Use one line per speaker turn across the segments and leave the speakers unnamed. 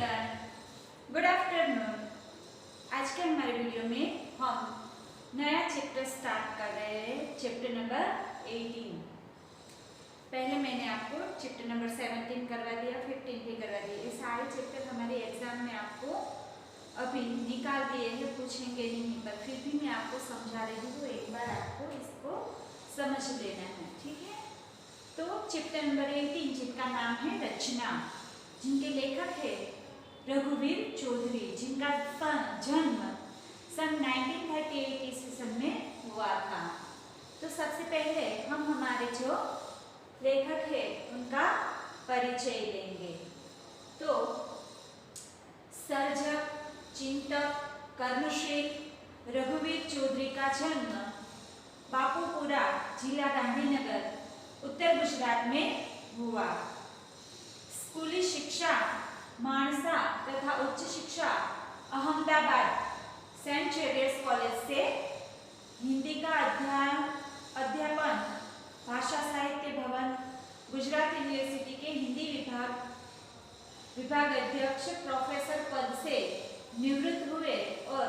Student, good afternoon. आज के हमारे वीडियो में हम नया चैप्टर स्टार्ट कर रहे हैं, चैप्टर नंबर 18। पहले मैंने आपको चैप्टर नंबर 17 करवा दिया, 15 भी करवा दिया। ये सारे चैप्टर हमारे एग्जाम में आपको अभी निकाल दिए हैं, पूछेंगे नहीं, पर फिर भी मैं आपको समझा रही हूँ, तो एक बार आपको इसको समझ लेना है, ठीक है। तो चैप्टर नंबर 18 जिनका नाम है रचना, जिनके लेखक है रघुवीर चौधरी, जिनका जन्म सन 1938 ईस्वी सन में हुआ था। तो सबसे पहले हम हमारे जो लेखक है उनका परिचय लेंगे। तो सर्जक, चिंतक, कर्मशील रघुवीर चौधरी का जन्म बापूपुरा, जिला गांधीनगर, उत्तर गुजरात में हुआ। स्कूली शिक्षा मानसा तथा उच्च शिक्षा अहमदाबाद सेंट जेवियर्स कॉलेज से, हिंदी का अध्यापन भाषा साहित्य भवन गुजरात यूनिवर्सिटी के हिंदी विभाग अध्यक्ष प्रोफेसर पद से निवृत्त हुए और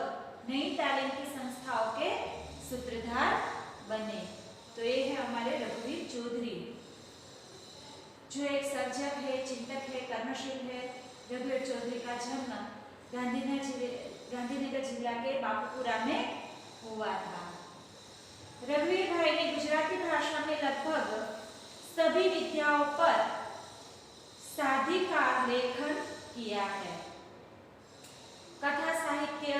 नई तालीम की संस्थाओं के सूत्रधार बने। तो ये है हमारे रघुवीर चौधरी, जो एक सर्जक है, चिंतक है, कर्मशील है। रघुवीर चौधरी का जन्म गांधीनगर जिला के बापूपुरा में हुआ था। रघुवीर भाई ने गुजराती भाषा में लगभग सभी विधाओं पर साधिकार लेखन किया है। कथा साहित्य,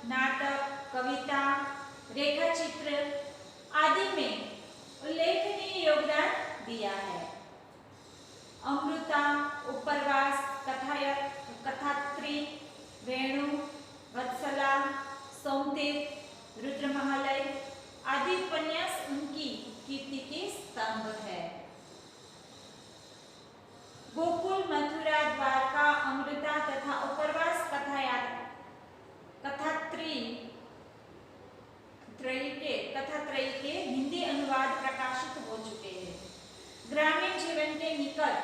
नाटक, कविता, रेखाचित्र आदि में उल्लेखनीय योगदान दिया है। अमृता, उपरवास, कथात्री, वेणु, वत्सला, सौंदर्य, रुद्रमहालय आदि उपन्यास उनकी कीर्ति के स्तंभ है। गोकुल, मथुरा, द्वारका, अमृता तथा उपरवास कथात्रयी के हिंदी अनुवाद प्रकाशित हो चुके हैं। ग्रामीण जीवन के निकट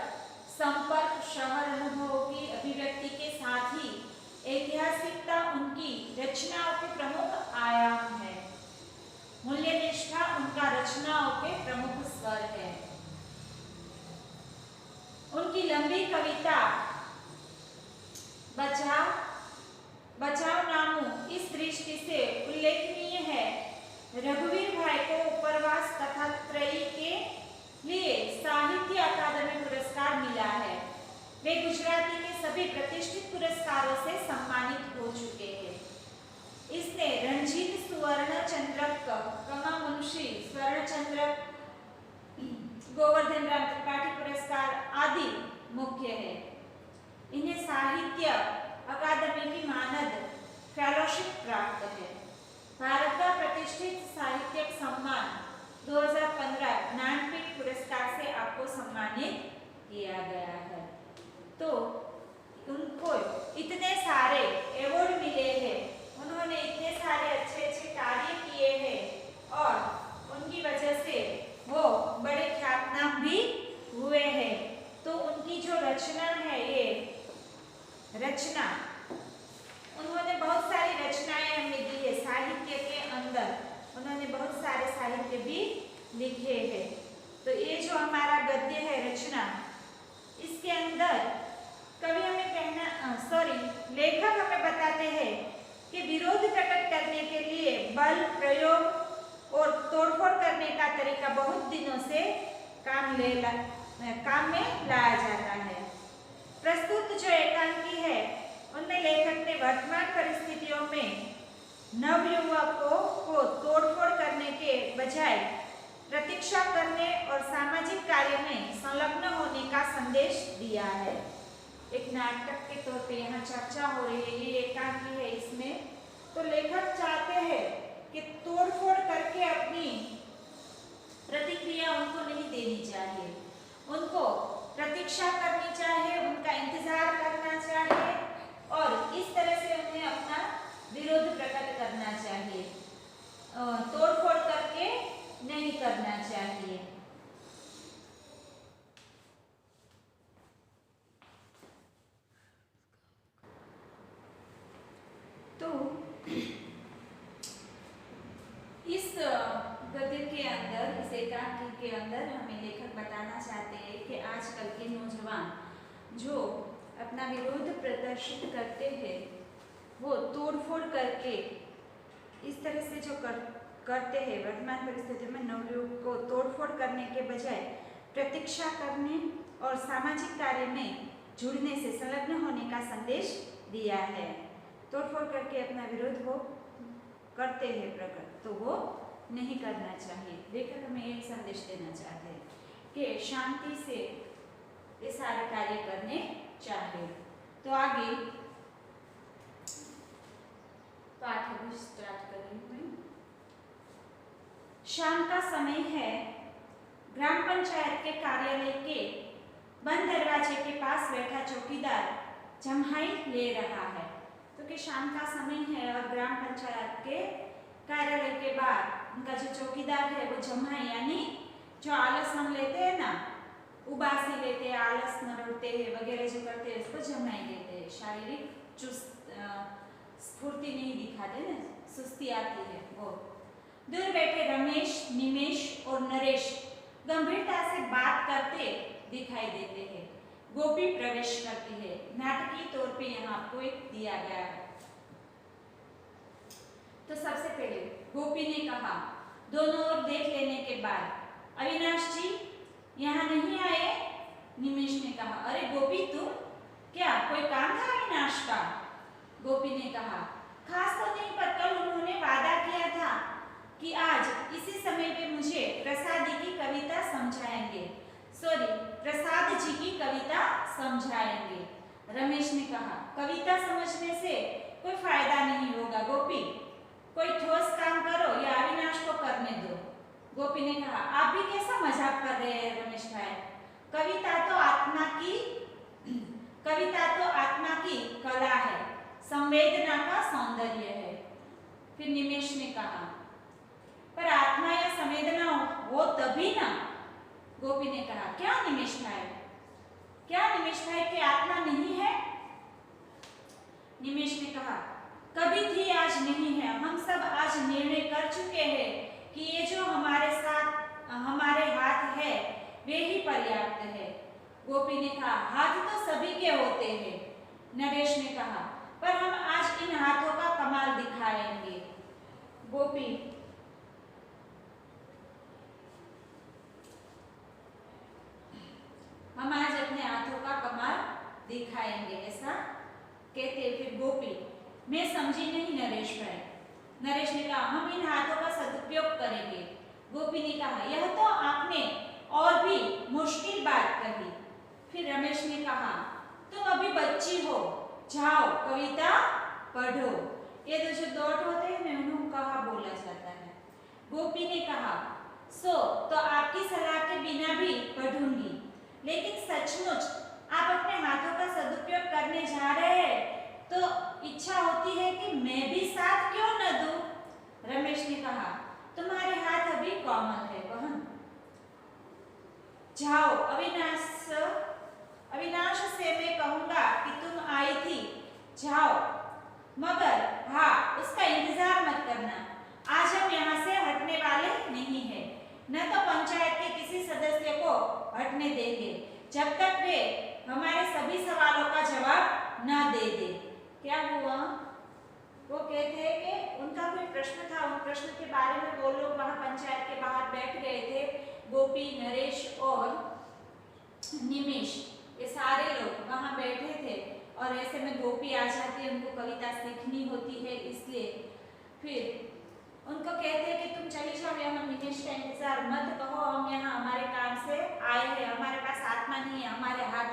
संपर्क, शहर अनुभवों की अभिव्यक्ति के साथ ही ऐतिहासिकता उनकी रचनाओं के प्रमुख आयाम है। मूल्यनिष्ठा उनका रचनाओं के प्रमुख स्वर है। उनकी लंबी कविता बचाओ नामू इस दृष्टि से उल्लेखनीय है। रघुवीर भाई को उपरवास कथात्रयी के लिए साहित्य अकादमी पुरस्कार मिला है। वे गुजराती के सभी प्रतिष्ठित पुरस्कारों से सम्मानित हो चुके हैं। इसने रंजीत सुवर्ण चंद्रक, कमा मुंशी स्वर्ण चंद्रक, गोवर्धन राम त्रिपाठी पुरस्कार आदि मुख्य है। इन्हें साहित्य अकादमी की मानद फेलोशिप प्राप्त है। भारत का प्रतिष्ठित साहित्यिक सम्मान 2015 ज्ञानपीठ पुरस्कार से आपको सम्मानित किया गया है। तो उनको इतने सारे अवार्ड मिले हैं, उन्होंने इतने सारे अच्छे अच्छे कार्य किए हैं और उनकी वजह से वो बड़े ख्यातनाम भी हुए हैं। तो उनकी जो रचना है, ये रचना उन्होंने बहुत सारी रचनाएं हमें दी है। साहित्य के अंदर उन्होंने बहुत सारे साहित्य भी लिखे हैं। तो ये जो हमारा गद्य है रचना, इसके अंदर कवि हमें लेखक हमें बताते हैं कि विरोध प्रकट करने के लिए बल प्रयोग और तोड़फोड़ करने का तरीका बहुत दिनों से काम में लाया जाता है। प्रस्तुत जो एकांकी है, उनमें लेखक ने वर्तमान परिस्थितियों में नवयुवकों को तोड़फोड़ करने के बजाय प्रतीक्षा करने और सामाजिक कार्य में संलग्न होने का संदेश दिया है। एक नाटक के तौर पे यहाँ चर्चा हो रही है, ये एकांकी है। इसमें तो लेखक चाहते हैं कि तोड़फोड़ करके अपनी प्रतिक्रिया उनको नहीं देनी चाहिए, उनको प्रतीक्षा करनी चाहिए, उनका इंतजार करना चाहिए और इस तरह से उन्हें अपना विरोध प्रकट करना चाहिए, तोड़फोड़ करके नहीं करना चाहिए। आजकल के नौजवान जो अपना विरोध प्रदर्शित करते हैं वो तोड़फोड़ करके इस तरह से जो करते हैं वर्तमान परिस्थिति में नवयुवक को तोड़फोड़ करने के बजाय प्रतीक्षा करने और सामाजिक कार्य में जुड़ने से संलग्न होने का संदेश दिया है। तोड़फोड़ करके अपना विरोध वो करते हैं प्रकट, तो वो नहीं करना चाहिए। लेखक हमें एक संदेश देना चाहते हैं कि शांति से ये सारे कार्य करने चाहिए। तो आगे पाठ अभी स्टार्ट कर रही हूँ। शाम का समय है। ग्राम पंचायत के कार्यालय के बंद दरवाजे के पास बैठा चौकीदार जम्हाई ले रहा है। तो कि शाम का समय है और ग्राम पंचायत के कार्यालय के बाहर उनका जो चौकीदार है वो जम्हाई यानी जो आलस हम लेते हैं ना, उबासी लेते हैं, आलस मरोड़ते हैं वगैरह जो करते हैं उसको जम्हाई देते हैं। शारीरिक चुस्त स्फूर्ति नहीं दिखाते ना, सुस्ती आती है वो। दूर बैठे रमेश, निमेश और नरेश गंभीरता से बात करते दिखाई देते हैं। गोपी प्रवेश करती है। नाटकीय तौर पे यहाँ आपको एक दिया गया है। तो सबसे पहले गोपी ने कहा, दोनों ओर देख लेने के बाद, अविनाश जी यहाँ नहीं आए? निमेश ने कहा, अरे गोपी तुम, क्या कोई काम था अविनाश का? गोपी ने कहा, खास तो नहीं, पर कल उन्होंने वादा किया था कि आज इसी समय पे मुझे प्रसाद की कविता समझाएंगे। सॉरी, प्रसाद जी की कविता समझाएंगे। रमेश ने कहा, कविता समझने से कोई फायदा नहीं होगा गोपी, कोई ठोस काम करो या अविनाश को करने दो। गोपी ने कहा, आप भी कैसा मजाक कर रहे हैं रमेश भाई? कविता तो आत्मा की कला है, संवेदना का सौंदर्य है। फिर निमेश ने कहा, पर आत्मा या संवेदना हो तभी ना। गोपी ने कहा, क्या निमेश भाई की आत्मा नहीं है? निमेश ने कहा, कभी थी आज नहीं है। हम सब आज निर्णय कर चुके हैं कि ये जो हमारे हाथ है वे ही पर्याप्त है। गोपी ने कहा, हाथ तो सभी के होते हैं। नरेश ने कहा, पर हम आज इन हाथों का कमाल दिखाएंगे। गोपी, हम आज अपने हाथों का कमाल दिखाएंगे, ऐसा कहते। फिर गोपी, मैं समझी नहीं नरेश भाई। नरेश ने कहा, हम इन हाथों का सदुपयोग करेंगे। गोपी ने कहा, यह तो आपने और भी मुश्किल बात कही। फिर रमेश ने कहा, तुम अभी बच्ची हो, जाओ कविता पढ़ो। ये जो दोट होते हैं ना, उन्हें कहा बोला जाता है। गोपी ने कहा, तो आपकी सलाह के बिना भी पढ़ूंगी, लेकिन सचमुच आप अपने हाथों का सदुपयोग करने जा रहे हैं तो इच्छा होती है कि मैं भी साथ क्यों न दूं। रमेश ने कहा, तुम्हारे हाथ अभी कोमल है बहन। जाओ, अविनाश से मैं कहूंगा कि तुम आई थी, जाओ, मगर हाँ, उसका इंतजार मत करना। आज हम यहाँ से हटने वाले नहीं हैं, न तो पंचायत के किसी सदस्य को हटने देंगे जब तक वे हमारे सभी सवालों का जवाब न दे दे। क्या हुआ? वो कहते हैं कि उनका कोई प्रश्न था, उन प्रश्न के बारे में वो लोग वहां पंचायत के बाहर बैठ गए थे। गोपी, नरेश और निमेश, ये सारे लोग वहां बैठे थे और ऐसे में गोपी आ जाती है, उनको कविता सीखनी होती है, इसलिए फिर उनको कहते हैं कि तुम चली जाओ, यहाँ निमेश का इंतजार मत कहो, हम यहाँ हमारे काम से आए हैं, हमारे पास आत्मा नहीं है, हमारे हाथ